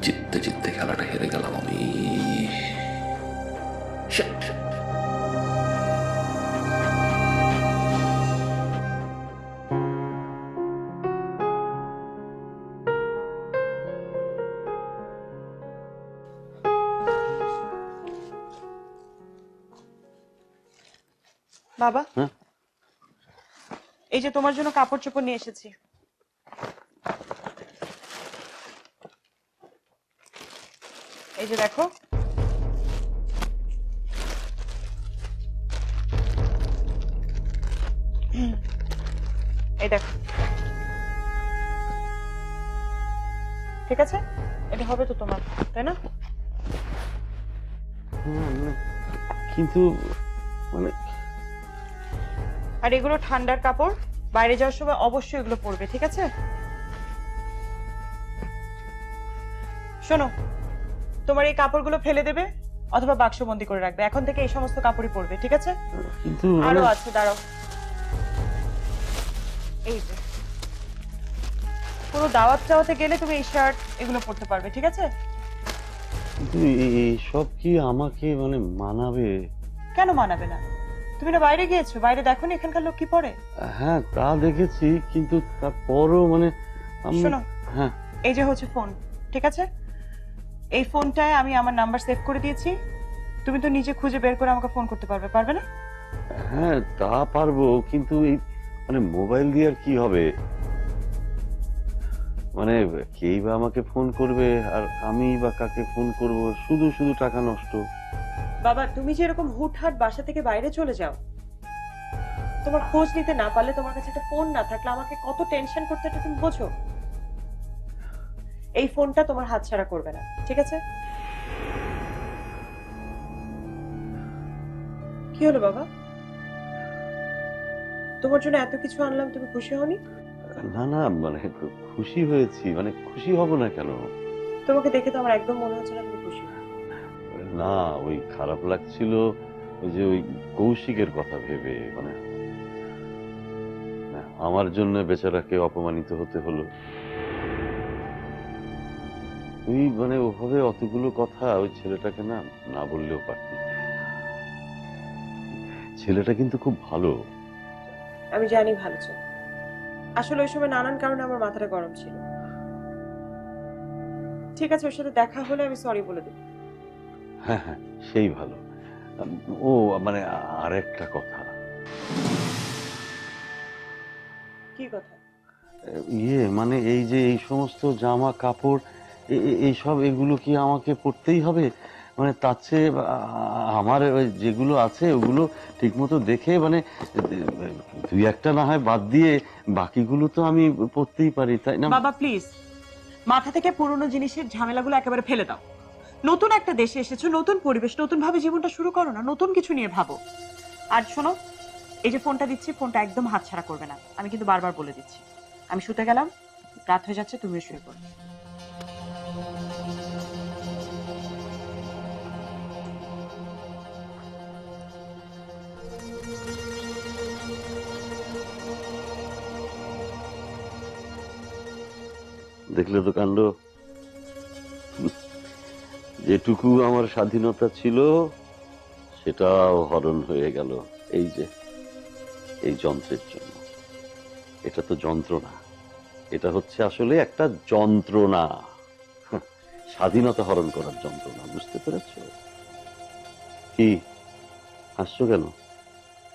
জিততে জিততে খেলাটা হেরে গেলাম আমি। Shit! বাবা, হ্যাঁ? এই যে তোমার জন্য কাপড় চোপড় নিয়ে এসেছি। এই যে দেখো, এই দেখো, ঠিক আছে? এটা হবে তো তোমার, তাই না? কিন্তু মানে আর এগুলো ঠান্ডার কাপড়, বাইরে যাওয়ার সময় অবশ্যই এগুলো পরবে, ঠিক আছে? শোনো, তোমার এই কাপড়গুলো ফেলে দেবে অথবা বাক্সবন্দি করে রাখবে। এখন থেকে এই সমস্ত কাপড়ই পরবে, ঠিক আছে? কিন্তু আরো আছে, দাঁড়াও। এই যে পুরো দাওয়াত টাওয়াতে গেলে তুমি এই শার্ট এগুলো পরতে পারবে, ঠিক আছে? কিন্তু এইসব কি আমাকে মানে মানাবে? কেন মানাবে না? তুমি না বাইরে গিয়েছো, বাইরে দেখো নি এখানকার লোক কি পরে? হ্যাঁ, তা দেখেছি, কিন্তু তারপরও মানে শোনো, হ্যাঁ, এই যে হচ্ছে ফোন, ঠিক আছে? এই ফোনটায় আমি আমার নাম্বার সেভ করে দিয়েছি। তুমি তো নিজে খুঁজে বের করে আমাকে ফোন করতে পারবে, পারবে না? হ্যাঁ তা পারবো, কিন্তু এই মানে মোবাইল দিয়ে আর কি হবে? মানে কেই বা আমাকে ফোন করবে, আর আমি বা কাকে ফোন করব? শুধু শুধু টাকা নষ্ট। বাবা, তুমি যে এরকম হুটহাট বাসা থেকে বাইরে চলে যাও, তোমার খোঁজ নিতে না পারলে, তোমার কাছে একটা ফোন না থাকলে আমাকে কত টেনশন করতে এটা তুমি বোঝো? এই ফোনটা তোমার হাতছাড়া করবে না, ঠিক আছে? কি হলো বাবা? তোমার জন্য এত কিছু আনলাম, তুমি খুশি হওনি? না না, মানে খুশি হয়েছি, মানে খুশি হব না কেন? তোমাকে দেখে তো আমার একদম মনে হচ্ছে না তুমি খুশি। না, ওই খারাপ লাগছিল ওই যে ওই কৌশিকের কথা ভেবে, মানে আমার জন্য বেচারাকে অপমানিত হতে হলো। তুই মানে ওভাবে অতগুলো কথা ওই ছেলেটাকে না না বললেও পারতি। ছেলেটা কিন্তু খুব ভালো। আমি জানি ভালো ছিল, আসলে ওই সময় নানান কারণে আমার মাথাটা গরম ছিল। ঠিক আছে, ওর সাথে দেখা হলে আমি সরি বলে দেবো। হ্যাঁ হ্যাঁ, সেই ভালো। ও মানে আর একটা কথা, কি কথা? মানে এই যে এই সমস্ত জামা কাপড় এইসব এগুলো কি আমাকে পরতেই হবে? মানে তার চেয়ে আমার ওই যেগুলো আছে ওগুলো ঠিক মতো দেখে মানে দুই একটা না হয় বাদ দিয়ে বাকিগুলো তো আমি পরতেই পারি, তাই না? বাবা প্লিজ, মাথা থেকে পুরনো জিনিসের ঝামেলাগুলো একেবারে ফেলে দাও। নতুন একটা দেশে এসেছো, নতুন পরিবেশ, নতুন ভাবে জীবনটা শুরু করো না, নতুন কিছু নিয়ে ভাবো। আর শোনো, এই যে ফোনটা দিচ্ছি, ফোনটা একদম হাতছাড়া করবে না, আমি কিন্তু বারবার বলে দিচ্ছি। আমি শুতে গেলাম, রাত হয়ে যাচ্ছে, তুমিও শুয়ে পড়ো। দেখলে তো কাণ্ড, যেটুকু আমার স্বাধীনতা ছিল সেটাও হরণ হয়ে গেল এই যে এই যন্ত্রের জন্য। এটা তো যন্ত্রণা, এটা হচ্ছে আসলে একটা যন্ত্রণা, স্বাধীনতা হরণ করার যন্ত্রণা। বুঝতে পেরেছো? কি হাসছো কেন?